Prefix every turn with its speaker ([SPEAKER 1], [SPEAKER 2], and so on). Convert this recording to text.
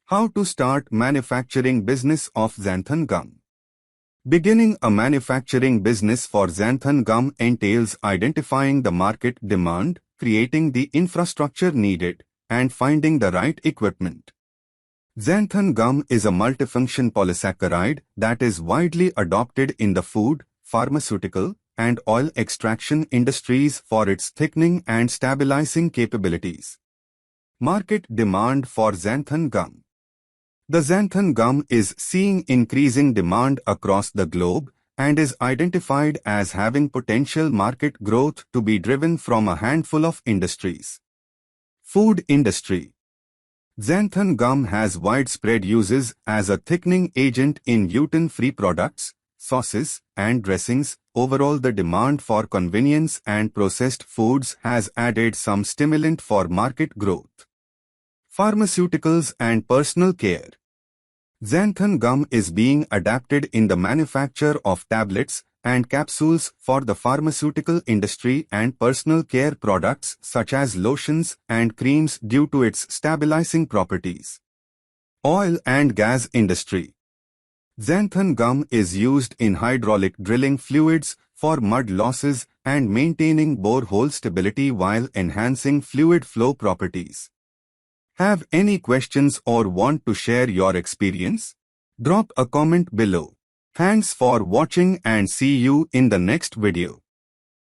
[SPEAKER 1] How to start manufacturing business of xanthan gum. Beginning a manufacturing business for xanthan gum entails identifying the market demand, creating the infrastructure needed, and finding the right equipment. Xanthan gum is a multifunction polysaccharide that is widely adopted in the food, pharmaceutical, and oil extraction industries for its thickening and stabilizing capabilities. Market demand for xanthan gum. The xanthan gum is seeing increasing demand across the globe and is identified as having potential market growth to be driven from a handful of industries. Food industry. Xanthan gum has widespread uses as a thickening agent in gluten-free products, sauces, and dressings. Overall, the demand for convenience and processed foods has added some stimulant for market growth. Pharmaceuticals and personal care. Xanthan gum is being adapted in the manufacture of tablets and capsules for the pharmaceutical industry and personal care products such as lotions and creams due to its stabilizing properties. Oil and gas industry. Xanthan gum is used in hydraulic drilling fluids for mud losses and maintaining borehole stability while enhancing fluid flow properties. Have any questions or want to share your experience? Drop a comment below. Thanks for watching and see you in the next video.